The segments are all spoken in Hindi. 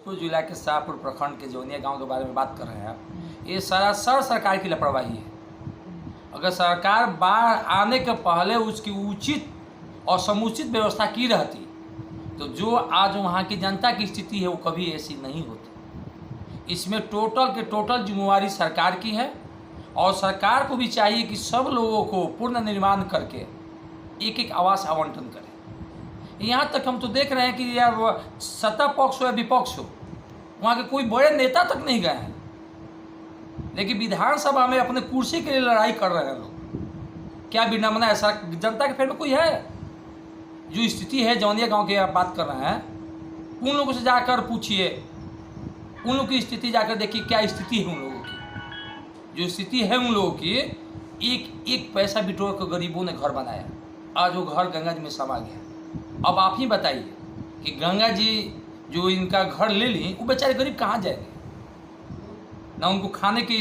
भोजपुर जिला के शाहपुर प्रखंड के जौनिया गांव के बारे में बात कर रहे हैं आप। ये सरासर सरकार की लापरवाही है। अगर सरकार बाढ़ आने के पहले उसकी उचित और समुचित व्यवस्था की रहती तो जो आज वहाँ की जनता की स्थिति है वो कभी ऐसी नहीं होती। इसमें टोटल के टोटल जिम्मेवारी सरकार की है और सरकार को भी चाहिए कि सब लोगों को पूर्ण निर्माण करके एक एक आवास आवंटन करें। यहाँ तक हम तो देख रहे हैं कि यार सत्ता पक्ष हो या विपक्ष हो, वहाँ के कोई बड़े नेता तक नहीं गए हैं, लेकिन विधानसभा में अपने कुर्सी के लिए लड़ाई कर रहे हैं लोग। क्या विडम्बना है? सर जनता के फेर में कोई है? जो स्थिति है जौनिया गांव की आप बात कर रहे हैं, उन लोगों से जाकर पूछिए, उन लोगों की स्थिति जाकर देखिए क्या स्थिति है उन लोगों की। जो स्थिति है उन लोगों की, एक एक पैसा बिटोर कर गरीबों ने घर बनाया, आज वो घर गंगा जी में समा गया। अब आप ही बताइए कि गंगा जी जो इनका घर ले ली, वो बेचारे गरीब कहाँ जाएंगे? ना उनको खाने की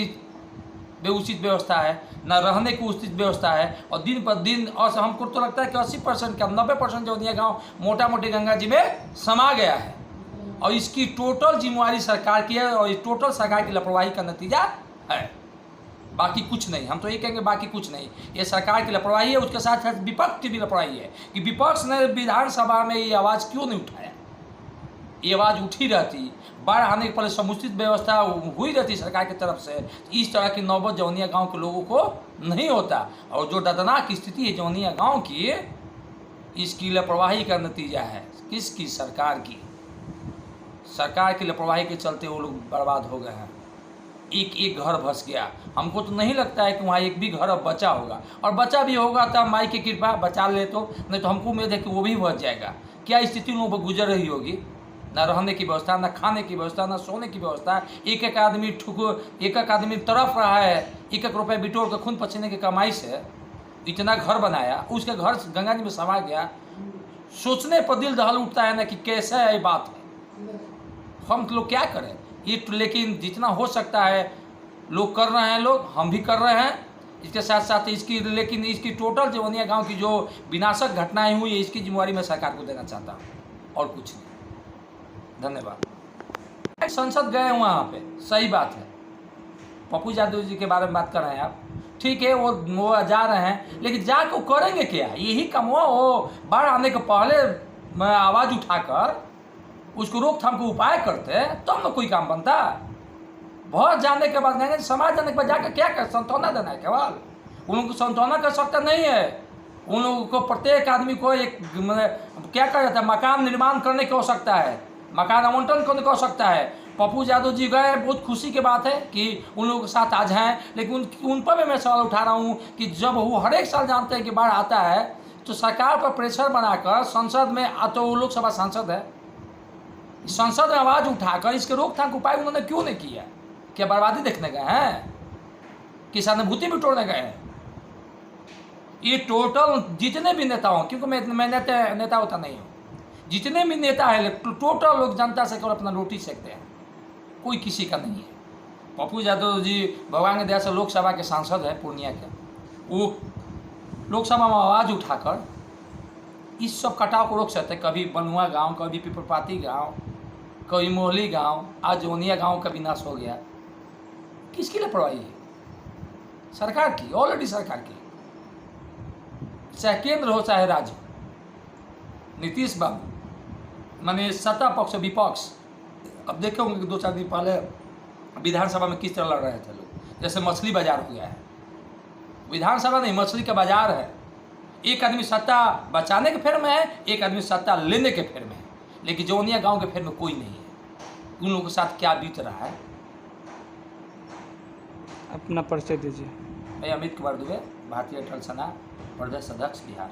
उचित व्यवस्था है, ना रहने की उचित व्यवस्था है, और दिन पर दिन, और हमको तो लगता है कि 80% का 90% जौनिया गाँव मोटा मोटी गंगा जी में समा गया है। और इसकी टोटल जिम्मेवारी सरकार की है और ये टोटल सरकार की लापरवाही का नतीजा है, बाकी कुछ नहीं। हम तो ये कहेंगे बाकी कुछ नहीं, ये सरकार की लापरवाही है। उसके साथ साथ विपक्ष की भी लापरवाही है कि विपक्ष ने विधानसभा में ये आवाज़ क्यों नहीं उठाया। ये आवाज़ उठी रहती, बाढ़ आने के पहले समुचित व्यवस्था हुई रहती सरकार की तरफ से, इस तरह की नौबत जौनिया गांव के लोगों को नहीं होता। और जो दर्दनाक स्थिति है जौनिया गांव की, इसकी लापरवाही का नतीजा है किसकी? सरकार की। सरकार की लापरवाही के चलते वो लोग बर्बाद हो गए हैं। एक एक घर बस गया। हमको तो नहीं लगता है कि वहाँ एक भी घर अब बचा होगा, और बचा भी होगा तो माई की कृपा बचा ले, तो नहीं तो हमको उम्मीद है कि वो भी बच जाएगा। क्या स्थिति लोगों पर गुजर रही होगी? ना रहने की व्यवस्था, ना खाने की व्यवस्था, ना सोने की व्यवस्था। एक एक आदमी तड़प रहा है, एक एक रुपये बिटोर कर खून पसीने की कमाई से इतना घर बनाया, उसके घर गंगा जी में समा गया। सोचने पर दिल दहल उठता है ना कि कैसे है ये बात है। हम लोग क्या करें ये, लेकिन जितना हो सकता है लोग कर रहे हैं, लोग हम भी कर रहे हैं। इसके साथ साथ लेकिन इसकी टोटल जौनिया गांव की जो विनाशक घटनाएं हुई है, इसकी जिम्मेवारी मैं सरकार को देना चाहता हूं और कुछ नहीं। धन्यवाद। संसद गए वहाँ पे, सही बात है। पप्पू यादव जी के बारे में बात कर रहे हैं आप, ठीक है, वो जा रहे हैं, लेकिन जाकर करेंगे क्या? यही कम वो बाढ़ आने के पहले आवाज़ उठाकर उसको रोकथाम का उपाय करते तो हम लोग कोई काम बनता। बहुत जाने के बाद गंगा समाज जाने के बाद जाकर क्या कर सांत्वना देना है? केवल उन लोगों को सांत्वना कर सकता नहीं है। उन लोगों को प्रत्येक आदमी को एक क्या कर जाता है, मकान निर्माण करने की आवश्यकता है, मकान आवंटन करने की आवश्यकता है। पप्पू यादव जी गए, बहुत खुशी की बात है कि उन लोगों के साथ आज हैं, लेकिन उन पर भी मैं सवाल उठा रहा हूँ कि जब वो हर एक साल जानते हैं कि बाढ़ आता है तो सरकार पर प्रेशर बनाकर संसद में, तो वो लोकसभा सांसद है, संसद में आवाज़ उठाकर इसके रोकथाम का उपाय उन्होंने क्यों नहीं किया? क्या बर्बादी देखने गए हैं कि सहानुभूति भी तोड़ने गए हैं? ये टोटल जितने भी नेता हों, क्योंकि मैं नेता होता नहीं हूँ, जितने भी नेता है टोटल लोग जनता से केवल अपना रोटी सेकते हैं, कोई किसी का नहीं है। पप्पू यादव जी भगवान की दया से लोकसभा के सांसद है पूर्णिया के, वो लोकसभा में आवाज़ उठाकर इस सब कटाव को रोक सकते। कभी बनुआ गांव, कभी पिपरपाती गांव, कभी मोहली गांव, आज जौनिया गांव का विनाश हो गया। किसकी लापरवाही है? सरकार की, ऑलरेडी सरकार की, चाहे केंद्र हो चाहे राज्य। नीतीश बाबू माने सत्ता पक्ष विपक्ष, अब देखे होंगे कि 2-4 दिन पहले विधानसभा में किस तरह लड़ रहे थे लोग। जैसे मछली बाजार हो गया है, विधानसभा नहीं मछली का बाजार है। एक आदमी सत्ता बचाने के फेर में है, एक आदमी सत्ता लेने के फेर में है, लेकिन जौनिया गांव के फेर में कोई नहीं है। उन लोगों के साथ क्या बीत रहा है? अपना परिचय दीजिए। मैं अमित कुमार दुबे, भारतीय थल सेना प्रदेश अध्यक्ष बिहार।